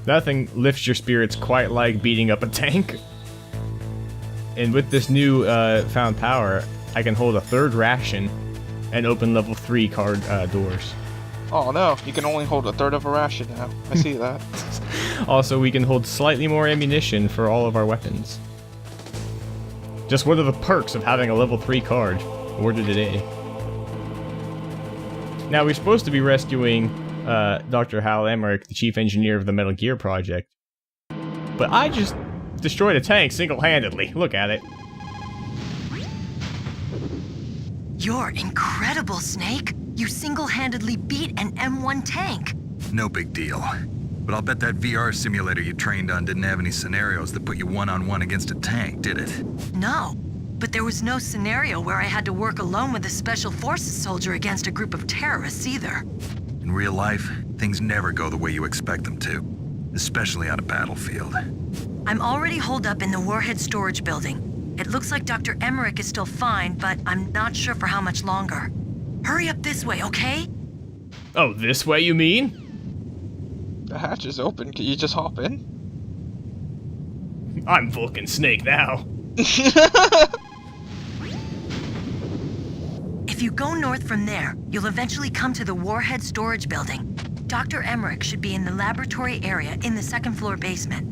Nothing lifts your spirits quite like beating up a tank. And with this new found power, I can hold a third ration and open level 3 card doors. Oh no, you can only hold a third of a ration now. I see that. Also, we can hold slightly more ammunition for all of our weapons. Just one of the perks of having a level 3 card. Ordered today. Now, we're supposed to be rescuing Dr. Hal Emmerich, the chief engineer of the Metal Gear project. But I just destroyed a tank single-handedly. Look at it. You're incredible, Snake. You single-handedly beat an M1 tank. No big deal. But I'll bet that VR simulator you trained on didn't have any scenarios that put you one-on-one against a tank, did it? No, but there was no scenario where I had to work alone with a Special Forces soldier against a group of terrorists either. In real life, things never go the way you expect them to, especially on a battlefield. I'm already holed up in the Warhead storage building. It looks like Dr. Emmerich is still fine, but I'm not sure for how much longer. Hurry up this way, okay? Oh, this way you mean? The hatch is open. Can you just hop in? I'm Vulcan Snake now. If you go north from there, you'll eventually come to the Warhead storage building. Dr. Emmerich should be in the laboratory area in the second floor basement.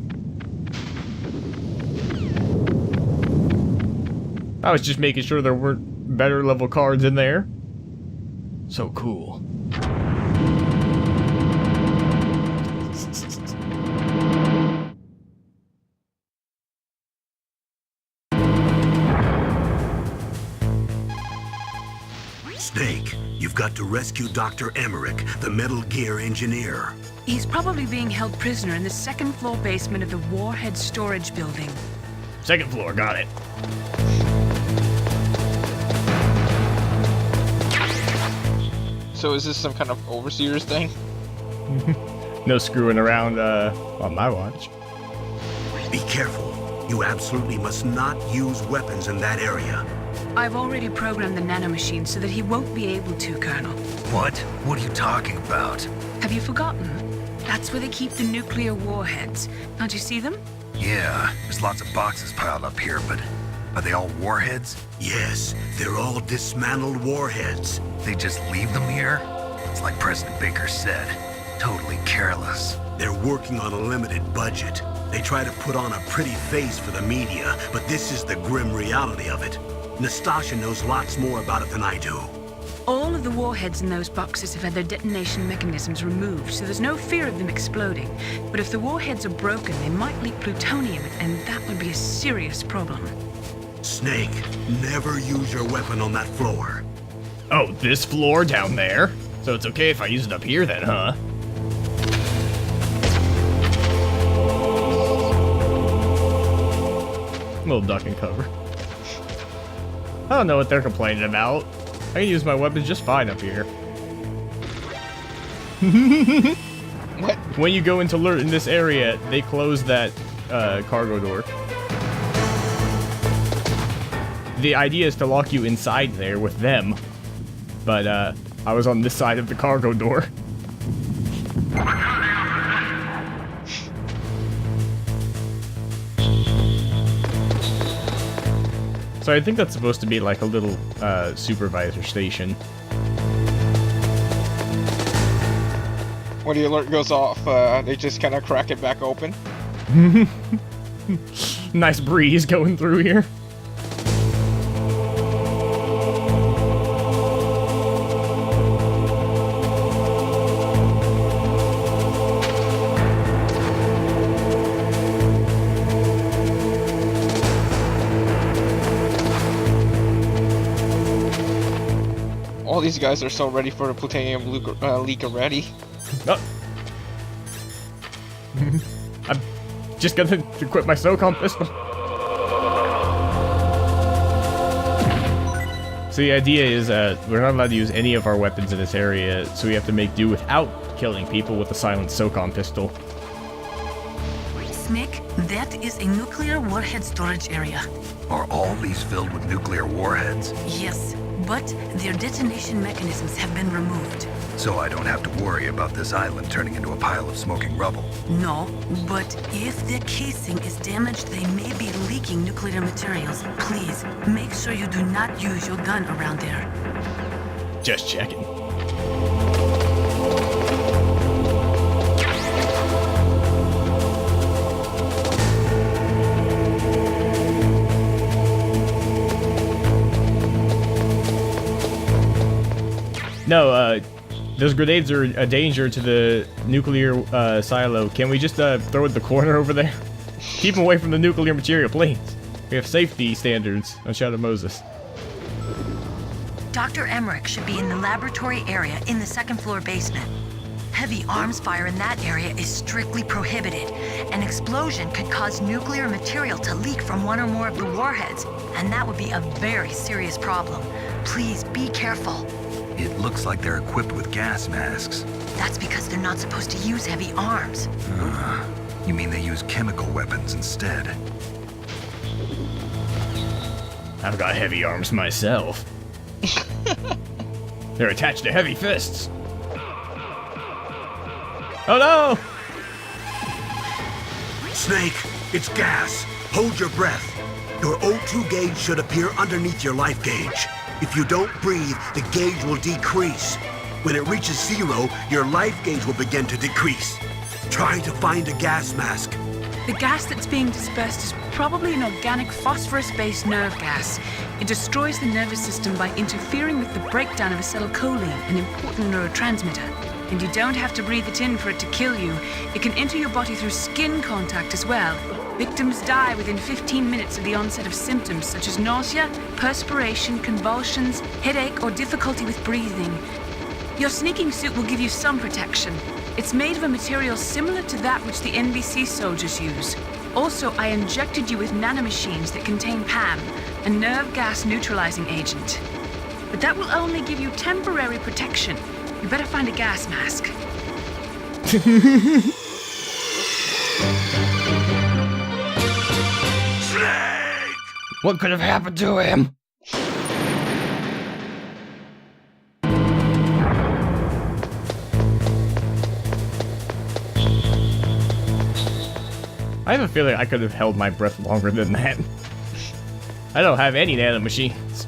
I was just making sure there weren't better level cards in there. So cool. Snake, you've got to rescue Dr. Emmerich, the Metal Gear engineer. He's probably being held prisoner in the second floor basement of the Warhead storage building. Second floor, got it. So is this some kind of overseer's thing? No screwing around on my watch. Be careful. You absolutely must not use weapons in that area. I've already programmed the nanomachine so that he won't be able to, Colonel. What? What are you talking about? Have you forgotten? That's where they keep the nuclear warheads. Can't you see them? Yeah, there's lots of boxes piled up here, but are they all warheads? Yes, they're all dismantled warheads. They just leave them here? It's like President Baker said, totally careless. They're working on a limited budget. They try to put on a pretty face for the media, but this is the grim reality of it. Nastasha knows lots more about it than I do. All of the warheads in those boxes have had their detonation mechanisms removed, so there's no fear of them exploding. But if the warheads are broken, they might leak plutonium, and that would be a serious problem. Snake, never use your weapon on that floor. Oh, this floor down there? So it's okay if I use it up here then, huh? Little duck and cover. I don't know what they're complaining about. I can use my weapons just fine up here. What? When you go into in this area, they close that cargo door. The idea is to lock you inside there with them. But I was on this side of the cargo door. So I think that's supposed to be like a little supervisor station. When the alert goes off, they just kind of crack it back open. Nice breeze going through here. All these guys are so ready for the plutonium leak already. Oh. I'm just gonna equip my SOCOM pistol. So the idea is we're not allowed to use any of our weapons in this area, so we have to make do without killing people with a silent SOCOM pistol. Snake, that is a nuclear warhead storage area. Are all these filled with nuclear warheads? Yes, but their detonation mechanisms have been removed. So I don't have to worry about this island turning into a pile of smoking rubble. No, but if the casing is damaged, they may be leaking nuclear materials. Please, make sure you do not use your gun around there. Just checking. No, those grenades are a danger to the nuclear silo. Can we just throw it in the corner over there? Keep them away from the nuclear material, please. We have safety standards on Shadow Moses. Dr. Emmerich should be in the laboratory area in the second floor basement. Heavy arms fire in that area is strictly prohibited. An explosion could cause nuclear material to leak from one or more of the warheads, and that would be a very serious problem. Please be careful. It looks like they're equipped with gas masks. That's because they're not supposed to use heavy arms. You mean they use chemical weapons instead? I've got heavy arms myself. They're attached to heavy fists. Oh no! Snake, it's gas. Hold your breath. Your O2 gauge should appear underneath your life gauge. If you don't breathe, the gauge will decrease. When it reaches 0, your life gauge will begin to decrease. Try to find a gas mask. The gas that's being dispersed is probably an organic phosphorus-based nerve gas. It destroys the nervous system by interfering with the breakdown of acetylcholine, an important neurotransmitter. And you don't have to breathe it in for it to kill you. It can enter your body through skin contact as well. Victims die within 15 minutes of the onset of symptoms such as nausea, perspiration, convulsions, headache, or difficulty with breathing. Your sneaking suit will give you some protection. It's made of a material similar to that which the NBC soldiers use. Also, I injected you with nanomachines that contain PAM, a nerve gas neutralizing agent. But that will only give you temporary protection. You better find a gas mask. What could have happened to him? I have a feeling I could have held my breath longer than that. I don't have any nanomachines.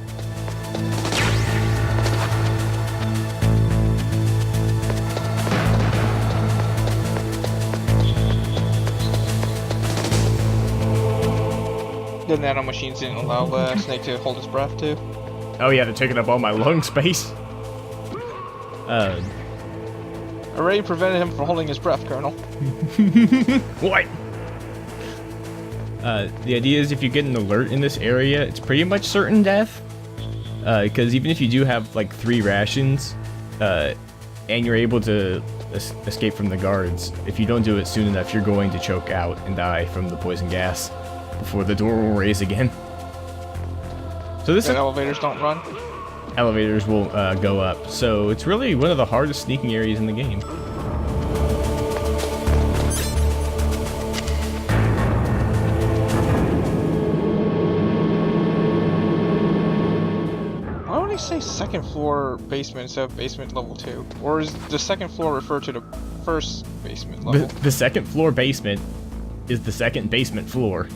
The nanomachines didn't allow Snake to hold his breath too. Oh yeah, they're taking up all my lung space. Already prevented him from holding his breath, Colonel. What? The idea is if you get an alert in this area, it's pretty much certain death. Because even if you do have like 3 rations, and you're able to escape from the guards, if you don't do it soon enough, you're going to choke out and die from the poison gas before the door will raise again. So this elevators don't run? Elevators will go up. So it's really one of the hardest sneaking areas in the game. Why would they say second floor basement instead of basement level 2? Or is the second floor refer to the first basement level? The second floor basement is the second basement floor.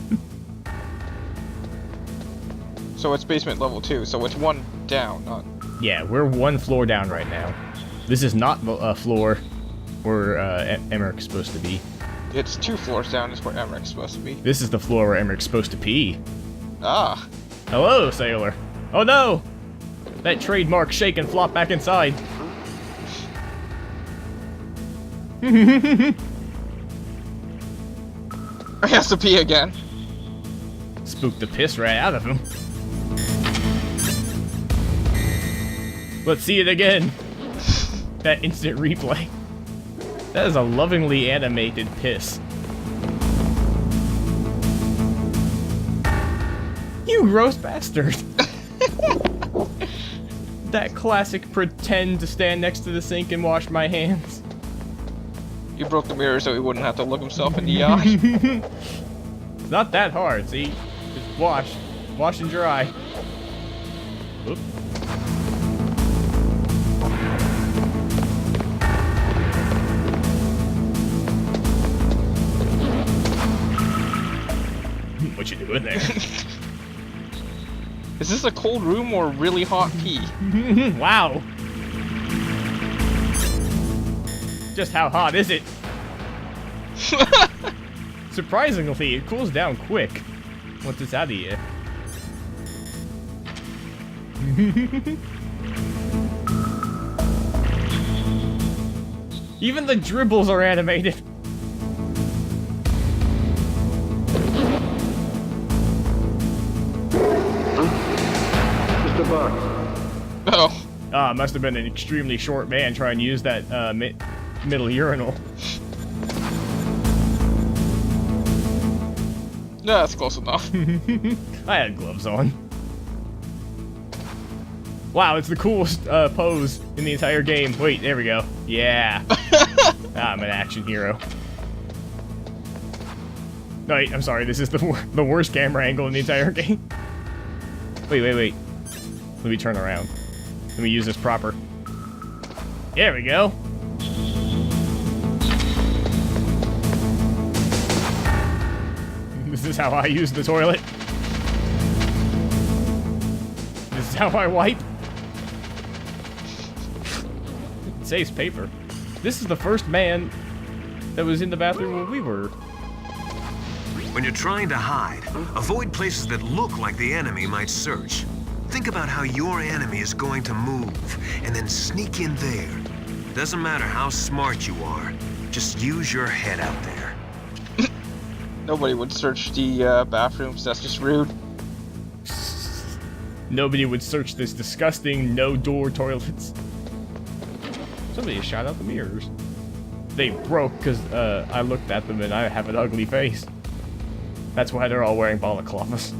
So it's basement level 2, so it's 1 down, not... Yeah, we're 1 floor down right now. This is not a floor where Emmerich's supposed to be. It's 2 floors down is where Emmerich's supposed to be. This is the floor where Emmerich's supposed to pee. Ah. Hello, sailor. Oh no! That trademark shake and flop back inside. He has to pee again. Spooked the piss right out of him. Let's see it again. That instant replay. That is a lovingly animated piss. You gross bastard. That classic pretend to stand next to the sink and wash my hands. You broke the mirror so he wouldn't have to look himself in the eye. It's not that hard, see? Just wash. Wash and dry. Oop. in there? Is this a cold room or really hot pee? Wow. Just how hot is it? Surprisingly, it cools down quick once it's out of here. Even the dribbles are animated. Mr. Buck. Oh. Ah, must have been an extremely short man trying to use that middle urinal. No, that's close enough. I had gloves on. Wow, it's the coolest pose in the entire game. Wait, there we go. Yeah. I'm an action hero. No, wait, I'm sorry. This is the worst camera angle in the entire game. Wait. Let me turn around. Let me use this proper. There we go. This is how I use the toilet. This is how I wipe. It saves paper. This is the first man that was in the bathroom when we were. When you're trying to hide, avoid places that look like the enemy might search. Think about how your enemy is going to move, and then sneak in there. Doesn't matter how smart you are, just use your head out there. Nobody would search the bathrooms, that's just rude. Nobody would search this disgusting no-door toilets. Somebody shot out the mirrors. They broke because I looked at them and I have an ugly face. That's why they're all wearing balaclavas.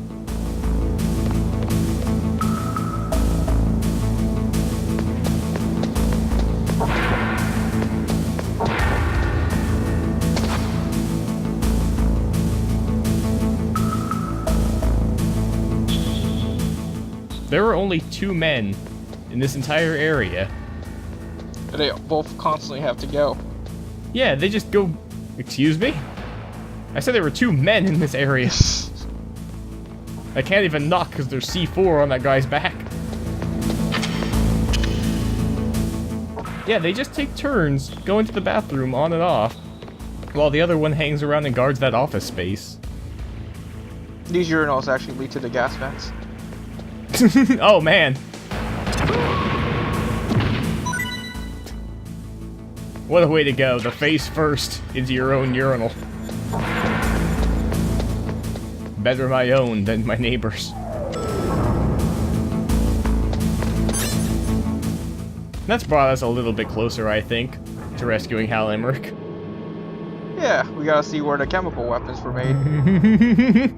There were only 2 men in this entire area. They both constantly have to go. Yeah, they just go... Excuse me? I said there were 2 men in this area. I can't even knock because there's C4 on that guy's back. Yeah, they just take turns going to the bathroom on and off, while the other one hangs around and guards that office space. These urinals actually lead to the gas vents. Oh, man. What a way to go. The face first into your own urinal. Better my own than my neighbor's. That's brought us a little bit closer, I think, to rescuing Hal Emmerich. Yeah, we gotta see where the chemical weapons were made.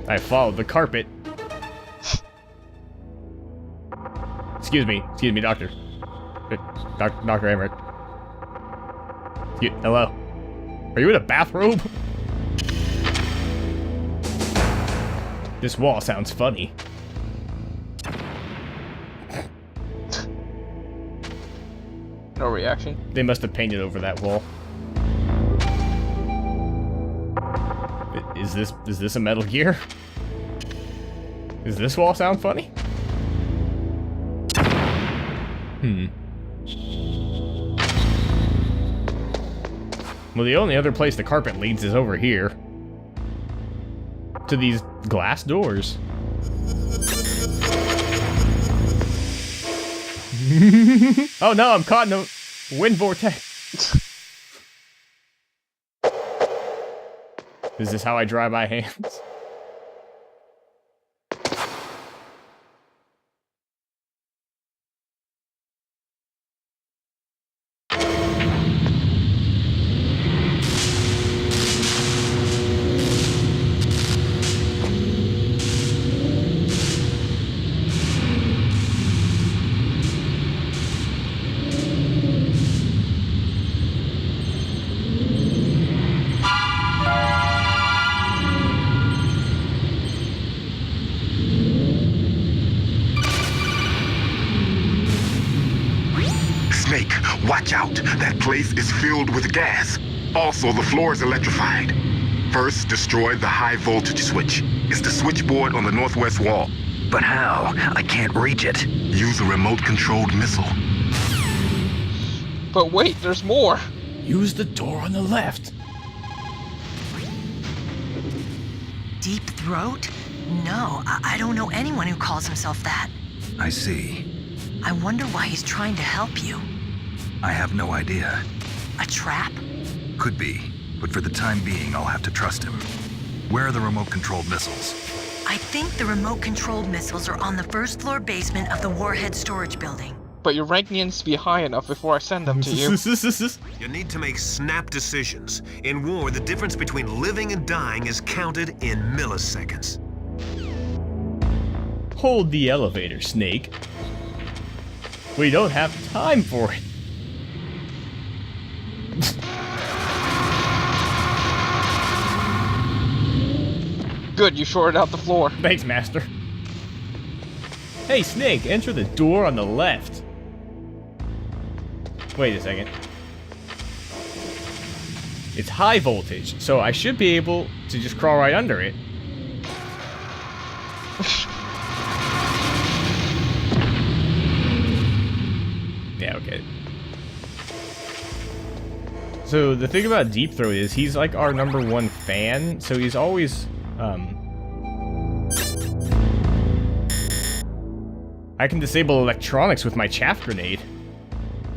I followed the carpet. Excuse me, doctor. Dr. Emmerich. Hello? Are you in a bathrobe? This wall sounds funny. No reaction. They must have painted over that wall. Is this a Metal Gear? Does this wall sound funny? Well, the only other place the carpet leads is over here. To these glass doors. Oh no, I'm caught in a wind vortex. Is this how I dry my hands? Watch out. That place is filled with gas. Also, the floor is electrified. First, destroy the high voltage switch. It's the switchboard on the northwest wall. But how? I can't reach it. Use a remote-controlled missile. But wait, there's more. Use the door on the left. Deep Throat? No, I don't know anyone who calls himself that. I see. I wonder why he's trying to help you. I have no idea. A trap? Could be, but for the time being, I'll have to trust him. Where are the remote-controlled missiles? I think the remote-controlled missiles are on the first floor basement of the Warhead storage building. But your rank needs to be high enough before I send them to you. You need to make snap decisions. In war, the difference between living and dying is counted in milliseconds. Hold the elevator, Snake. We don't have time for it. Good, you shorted out the floor. Thanks, Master. Hey, Snake, enter the door on the left. Wait a second. It's high voltage, so I should be able to just crawl right under it. Yeah, okay. So the thing about Deep Throat is he's like our #1 fan, so he's always I can disable electronics with my chaff grenade.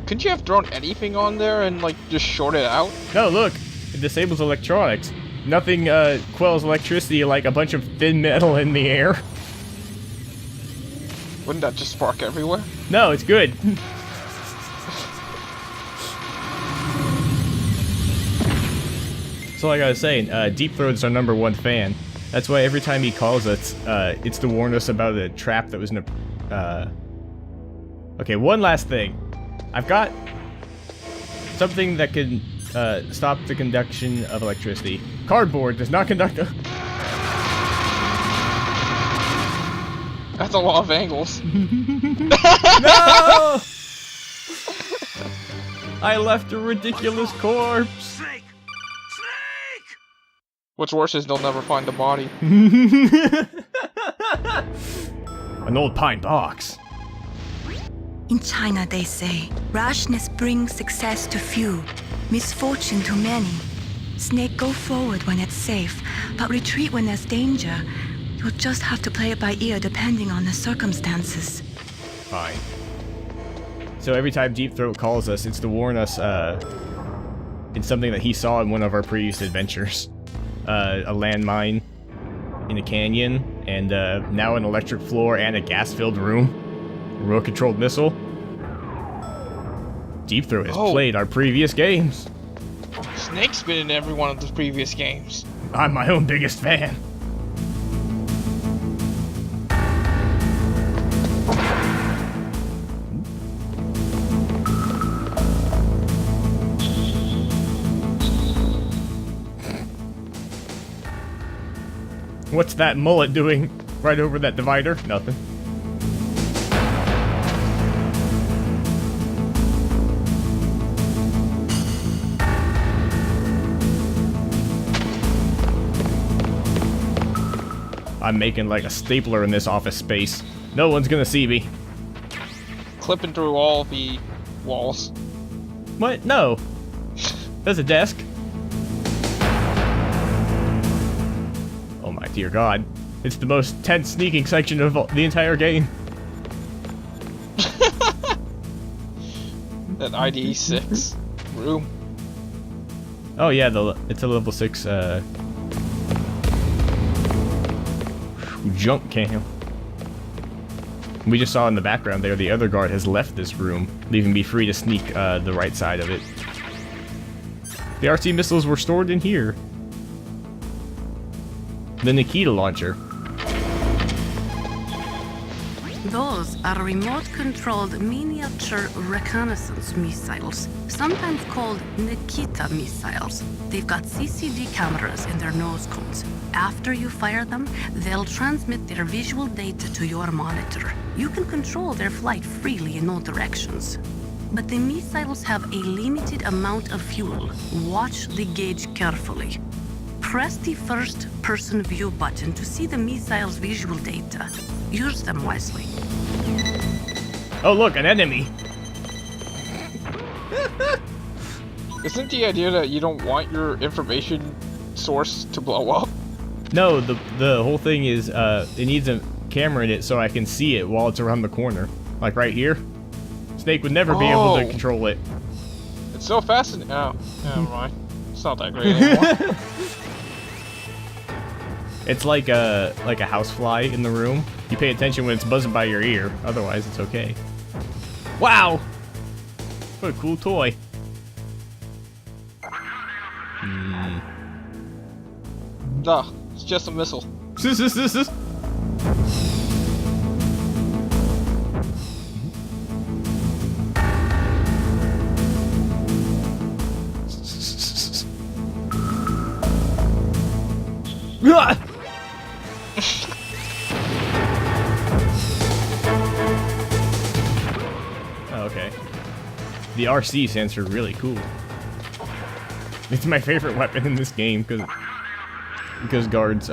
Couldn't you have thrown anything on there and like just short it out? No, look, it disables electronics. Nothing quells electricity like a bunch of thin metal in the air. Wouldn't that just spark everywhere? No, it's good. So like I was saying, Deep Throat's our #1 fan. That's why every time he calls us, it's to warn us about a trap that was in a... Okay, one last thing. I've got something that can stop the conduction of electricity. Cardboard does not conduct... That's a lot of angles. No! I left a ridiculous corpse. Snake! Snake! What's worse is they'll never find the body. An old pine box. In China, they say, rashness brings success to few, misfortune to many. Snake, go forward when it's safe, but retreat when there's danger. You'll just have to play it by ear depending on the circumstances. Fine. So every time Deep Throat calls us, it's to warn us, it's something that he saw in one of our previous adventures. A landmine in a canyon, and now an electric floor and a gas-filled room. Remote-controlled missile. Deep Throat has played our previous games. Snake's been in every one of the previous games. I'm my own biggest fan. What's that mullet doing right over that divider? Nothing. I'm making like a stapler in this office space. No one's gonna see me. Clipping through all the walls. What? No. There's a desk. Oh my dear god. It's the most tense sneaking section of the entire game. That ID 6 room. Oh yeah, it's a level 6 junk cam. We just saw in the background there the other guard has left this room, leaving me free to sneak the right side of it. The RC missiles were stored in here. The Nikita launcher. Those are remote-controlled miniature reconnaissance missiles, sometimes called Nikita missiles. They've got CCD cameras in their nose cones. After you fire them, they'll transmit their visual data to your monitor. You can control their flight freely in all directions. but the missiles have a limited amount of fuel. Watch the gauge carefully. Press the first-person view button to see the missile's visual data. Use them wisely. Oh look, an enemy. Isn't the idea that you don't want your information source to blow up? No, the whole thing is it needs a camera in it so I can see it while it's around the corner. Like right here. Snake would never be able to control it. It's so fascinating. Oh, never mind. It's not that great anymore. It's like a housefly in the room. You pay attention when it's buzzing by your ear. Otherwise, it's okay. Wow! What a cool toy. Duh, it's just a missile. Oh, okay. The RC stands for really cool. It's my favorite weapon in this game because guards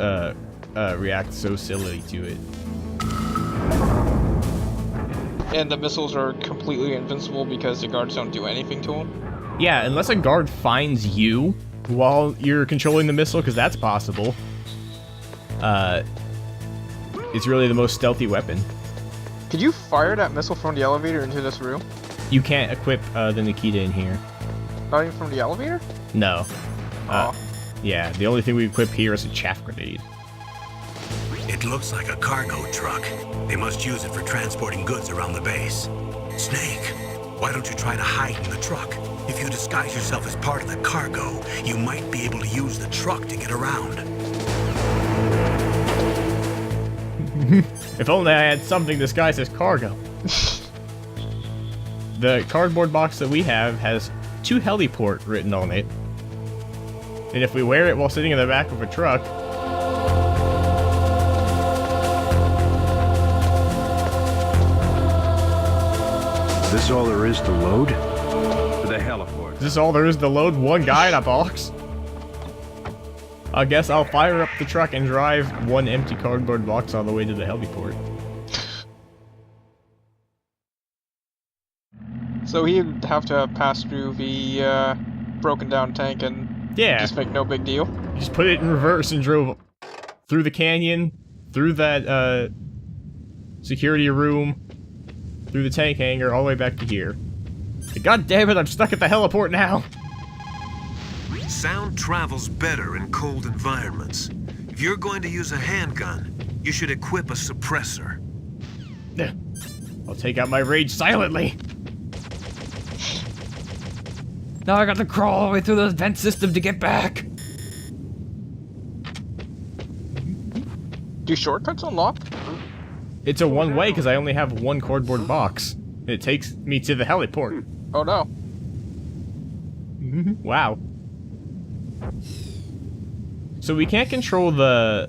react so silly to it. And the missiles are completely invincible because the guards don't do anything to them? Yeah, unless a guard finds you while you're controlling the missile, because that's possible. It's really the most stealthy weapon. Could you fire that missile from the elevator into this room? You can't equip the Nikita in here. Not even from the elevator? No. Yeah, the only thing we equip here is a chaff grenade. It looks like a cargo truck. They must use it for transporting goods around the base. Snake, why don't you try to hide in the truck? If you disguise yourself as part of the cargo, you might be able to use the truck to get around. If only I had something disguised as cargo. The cardboard box that we have has 2 heliport written on it. And if we wear it while sitting in the back of a truck... This all there is to load? To the heliport. Is this all there is to load? One guy in a box? I guess I'll fire up the truck and drive one empty cardboard box all the way to the heliport. So he'd have to pass through the broken down tank and just make no big deal? You just put it in reverse and drove through the canyon, through that security room, through the tank hangar, all the way back to here. God damn it, I'm stuck at the heliport now! Sound travels better in cold environments. If you're going to use a handgun, you should equip a suppressor. I'll take out my rage silently. Now I got to crawl all the way through the vent system to get back. Do shortcuts unlock? It's a one-way because I only have one cardboard box. It takes me to the heliport. Oh no. Wow. So we can't control the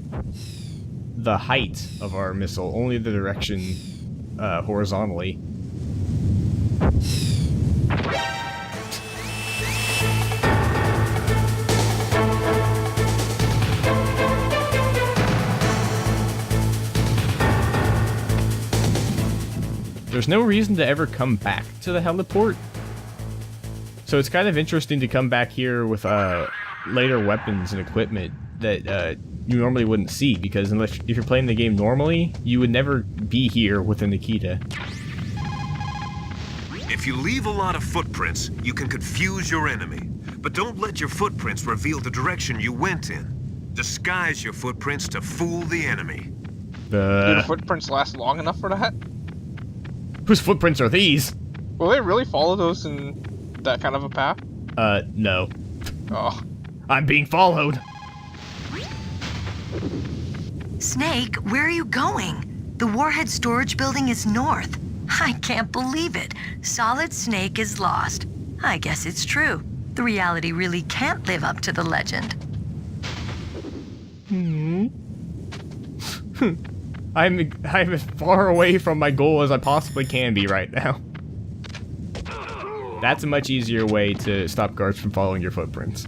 height of our missile, only the direction horizontally. There's no reason to ever come back to the heliport. So it's kind of interesting to come back here with later weapons and equipment that you normally wouldn't see, because if you're playing the game normally, you would never be here with a Nikita. If you leave a lot of footprints, you can confuse your enemy. But don't let your footprints reveal the direction you went in. Disguise your footprints to fool the enemy. Do the footprints last long enough for that? Whose footprints are these? Will they really follow those in that kind of a path? No. Oh. I'm being followed. Snake, where are you going? The Warhead storage building is north. I can't believe it. Solid Snake is lost. I guess it's true. The reality really can't live up to the legend. I'm as far away from my goal as I possibly can be right now. That's a much easier way to stop guards from following your footprints.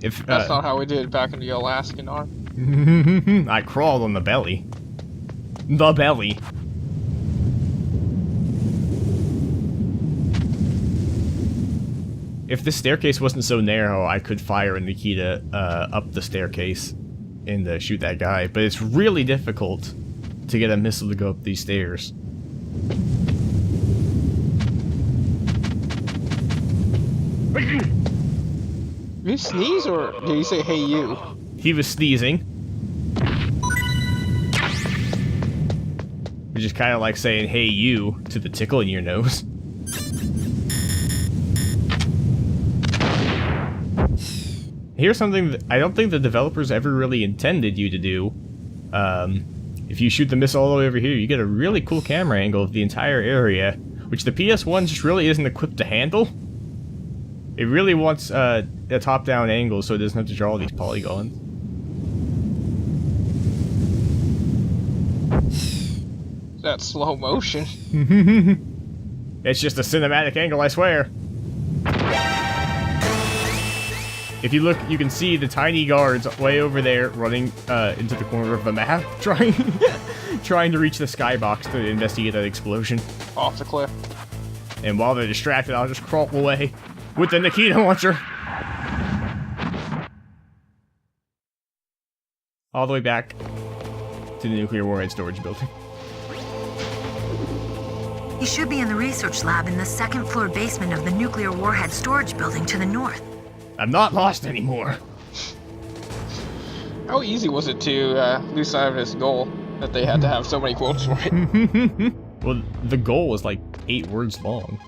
If That's not how we did it back in the Alaskan army. I crawled on the belly. The belly. If the staircase wasn't so narrow, I could fire a Nikita up the staircase and shoot that guy. But it's really difficult to get a missile to go up these stairs. Did he sneeze or did he say, hey you? He was sneezing. Which is kind of like saying, hey you, to the tickle in your nose. Here's something that I don't think the developers ever really intended you to do. If you shoot the missile all the way over here, you get a really cool camera angle of the entire area, which the PS1 just really isn't equipped to handle. It really wants a top-down angle so it doesn't have to draw all these polygons. That's slow motion. It's just a cinematic angle, I swear. If you look, you can see the tiny guards way over there running into the corner of the map, trying to reach the skybox to investigate that explosion. Off the cliff. And while they're distracted, I'll just crawl away with the Nikita launcher. All the way back to the nuclear warhead storage building. He should be in the research lab in the second floor basement of the nuclear warhead storage building to the north. I'm not lost anymore. How easy was it to lose sight of this goal that they had to have so many quotes for it? Well, the goal was like 8 words long.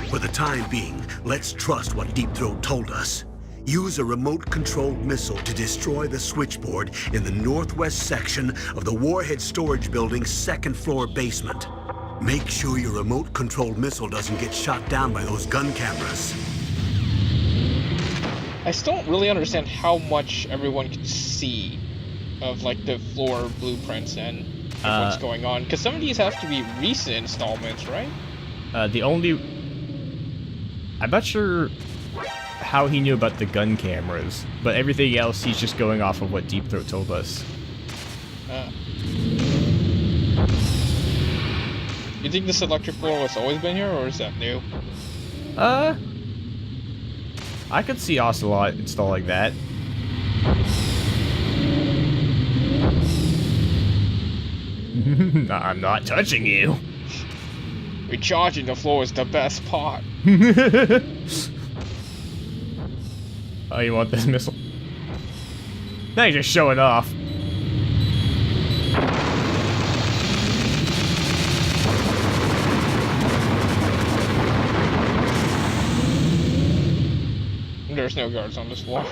For the time being, let's trust what Deep Throat told us. Use a remote-controlled missile to destroy the switchboard in the northwest section of the Warhead storage building's second-floor basement. Make sure your remote-controlled missile doesn't get shot down by those gun cameras. I still don't really understand how much everyone can see of like the floor blueprints and what's going on, because some of these have to be recent installments, right? I'm not sure how he knew about the gun cameras, but everything else he's just going off of what Deep Throat told us. You think this electric floor has always been here, or is that new? I could see Ocelot installing that. I'm not touching you. Recharging the floor is the best part. Oh, you want this missile? Now you're just showing off. There's no guards on this floor.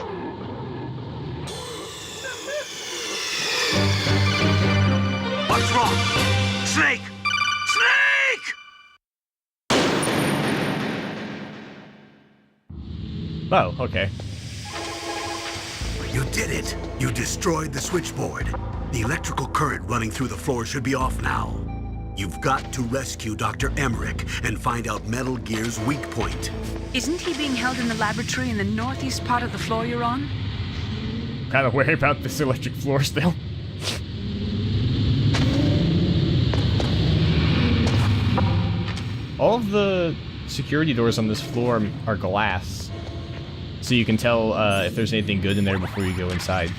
What's wrong? Snake! Snake! Oh, okay. You did it. You destroyed the switchboard. The electrical current running through the floor should be off now. You've got to rescue Dr. Emmerich and find out Metal Gear's weak point. Isn't he being held in the laboratory in the northeast part of the floor you're on? Kind of worried about this electric floor still. All of the security doors on this floor are glass, so you can tell if there's anything good in there before you go inside.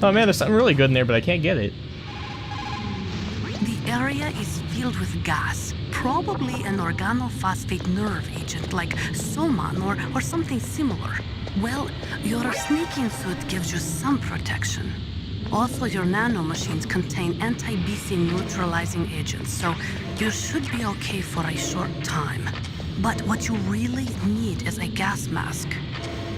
Oh man, there's something really good in there, but I can't get it. The area is filled with gas, probably an organophosphate nerve agent like Soman or something similar. Well, your sneaking suit gives you some protection. Also, your nanomachines contain anti-BC neutralizing agents, so you should be okay for a short time. But what you really need is a gas mask.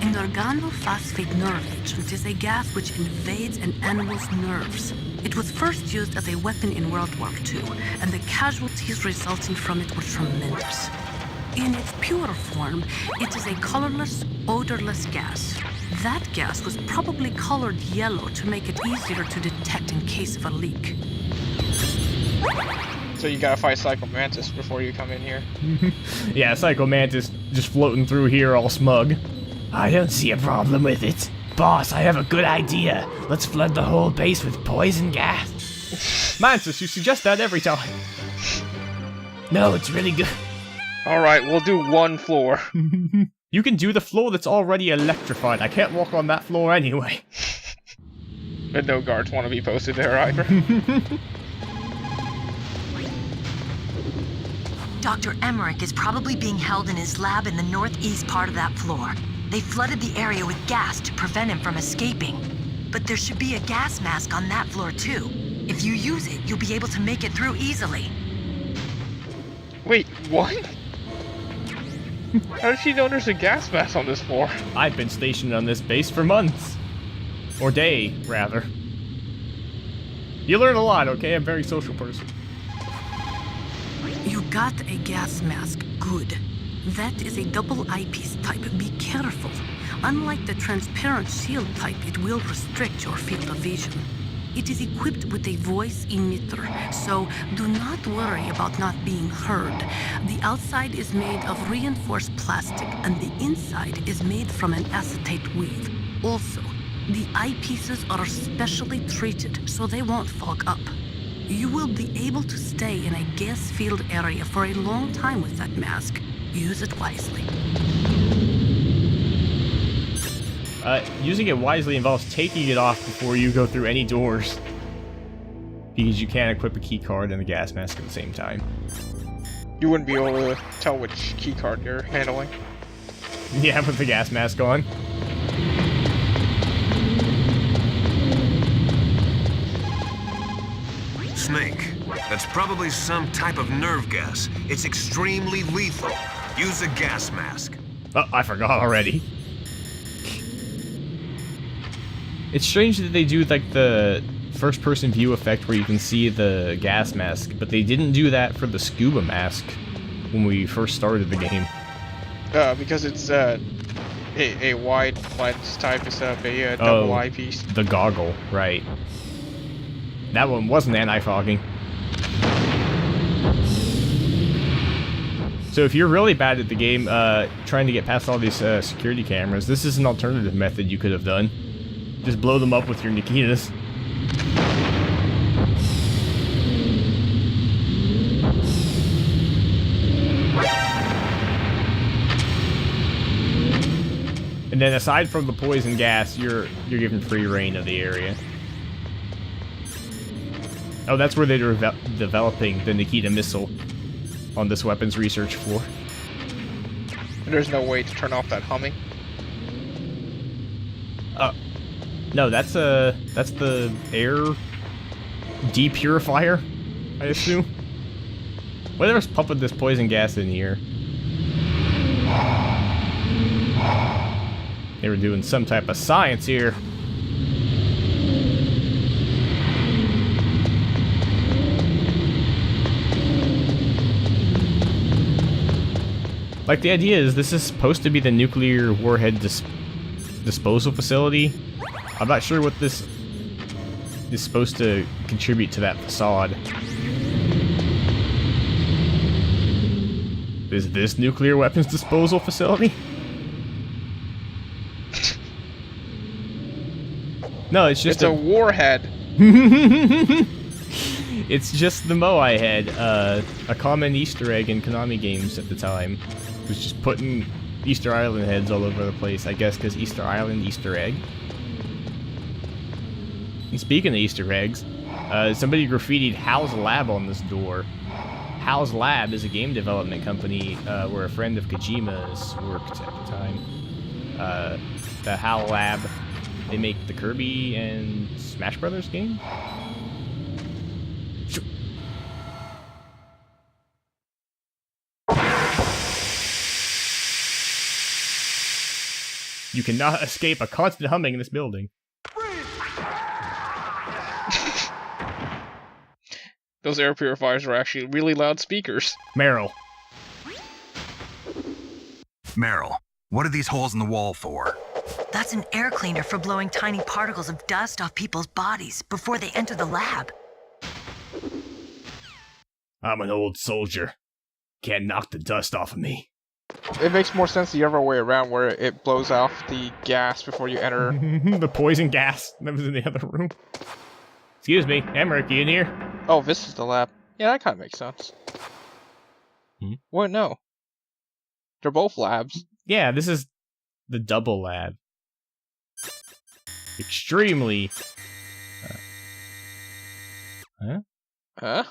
An organophosphate nerve agent is a gas which invades an animal's nerves. It was first used as a weapon in World War II, and the casualties resulting from it were tremendous. In its pure form, it is a colorless, odorless gas. That gas was probably colored yellow to make it easier to detect in case of a leak. So you gotta fight Psycho Mantis before you come in here. Yeah, Psycho Mantis just floating through here all smug. I don't see a problem with it. Boss, I have a good idea. Let's flood the whole base with poison gas. Mantis, you suggest that every time. No, it's really good. Alright, we'll do one floor. You can do the floor that's already electrified. I can't walk on that floor anyway. And no guards want to be posted there either. Dr. Emmerich is probably being held in his lab in the northeast part of that floor. They flooded the area with gas to prevent him from escaping. But there should be a gas mask on that floor too. If you use it, you'll be able to make it through easily. Wait, what? How does she know there's a gas mask on this floor? I've been stationed on this base for months. Or day, rather. You learn a lot, okay? I'm a very social person. You got a gas mask. Good. That is a double eyepiece type. Be careful. Unlike the transparent shield type, it will restrict your field of vision. It is equipped with a voice emitter, so do not worry about not being heard. The outside is made of reinforced plastic, and the inside is made from an acetate weave. Also, the eyepieces are specially treated so they won't fog up. You will be able to stay in a gas field area for a long time with that mask. Use it wisely. Using it wisely involves taking it off before you go through any doors. Because you can't equip a key card and a gas mask at the same time. You wouldn't be able to tell which keycard you're handling. Yeah, with the gas mask on. Snake, that's probably some type of nerve gas. It's extremely lethal. Use a gas mask. Oh, I forgot already. It's strange that they do like the first-person view effect where you can see the gas mask, but they didn't do that for the scuba mask when we first started the game. Because it's a wide lens type instead of a double eyepiece. The goggle, right. That one wasn't anti-fogging. So if you're really bad at the game, trying to get past all these security cameras, this is an alternative method you could have done. Just blow them up with your Nikitas. And then aside from the poison gas, you're given free reign of the area. Oh, that's where they're developing the Nikita missile on this weapons research floor. There's no way to turn off that humming. No, that's the air depurifier, I assume. Whatever's pumping this poison gas in here. They were doing some type of science here. Like, the idea is this is supposed to be the nuclear warhead disposal facility. I'm not sure what this is supposed to contribute to that facade. Is this nuclear weapons disposal facility? No, it's just a warhead. It's just the Moai head, a common Easter egg in Konami games at the time. It was just putting Easter Island heads all over the place, I guess, because Easter Island, Easter egg. And speaking of Easter eggs, somebody graffitied Hal's Lab on this door. Hal's Lab is a game development company where a friend of Kojima's worked at the time. The Hal Lab, they make the Kirby and Smash Brothers game? You cannot escape a constant humming in this building. Those air purifiers are actually really loud speakers. Meryl. Meryl, what are these holes in the wall for? That's an air cleaner for blowing tiny particles of dust off people's bodies before they enter the lab. I'm an old soldier. Can't knock the dust off of me. It makes more sense the other way around, where it blows off the gas before you enter. The poison gas that was in the other room. Excuse me, Emmerich, you in here? Oh, this is the lab. Yeah, that kind of makes sense. What? No. They're both labs. Yeah, this is the double lab. Extremely... Huh? Huh?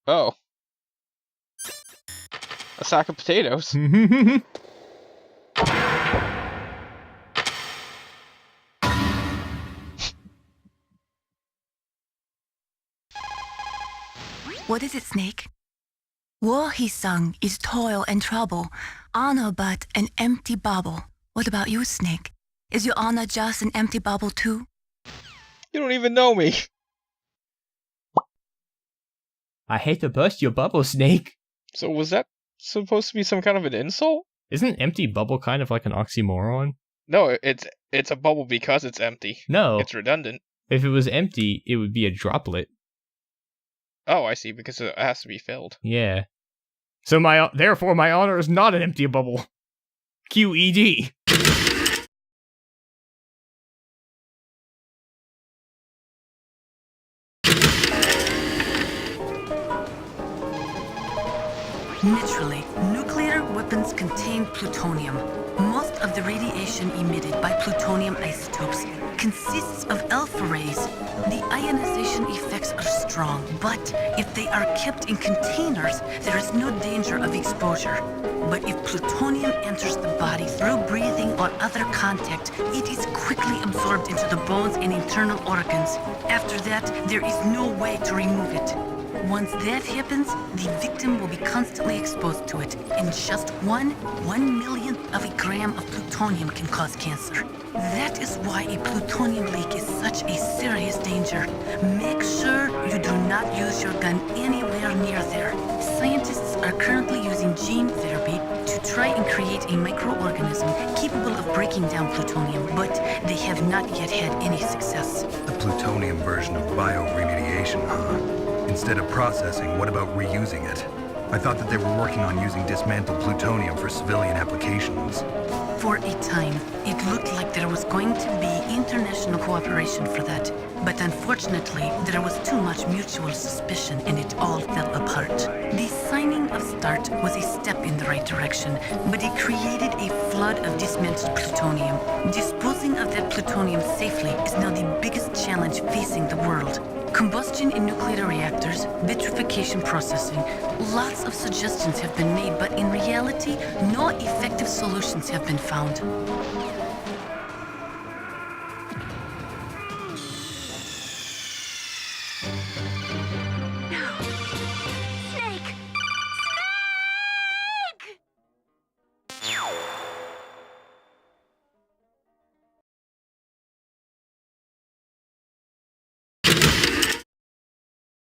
Oh. A sack of potatoes. What is it, Snake? War, he sung, is toil and trouble, honor but an empty bubble. What about you, Snake? Is your honor just an empty bubble too? You don't even know me. I hate to burst your bubble, Snake. So was that supposed to be some kind of an insult? Isn't empty bubble kind of like an oxymoron? No, it's a bubble because it's empty. No. It's redundant. If it was empty, it would be a droplet. Oh, I see, because it has to be filled. Yeah. So therefore my honor is not an empty bubble. QED. Naturally, nuclear weapons contain plutonium. Most of the radiation emitted by plutonium isotopes consists of alpha rays. The ionization effects are strong, but if they are kept in containers, there is no danger of exposure. But if plutonium enters the body through breathing or other contact, it is quickly absorbed into the bones and internal organs. After that, there is no way to remove it. Once that happens, the victim will be constantly exposed to it, and just one millionth of a gram of plutonium can cause cancer. That is why a plutonium leak is such a serious danger. Make sure you do not use your gun anywhere near there. Scientists are currently using gene therapy to try and create a microorganism capable of breaking down plutonium, but they have not yet had any success. The plutonium version of bioremediation, huh? Instead of processing, what about reusing it? I thought that they were working on using dismantled plutonium for civilian applications. For a time, it looked like there was going to be international cooperation for that. But unfortunately, there was too much mutual suspicion and it all fell apart. The signing of START was a step in the right direction, but it created a flood of dismantled plutonium. Disposing of that plutonium safely is now the biggest challenge facing the world. Combustion in nuclear reactors, vitrification processing, lots of suggestions have been made, but in reality, no effective solutions have been found.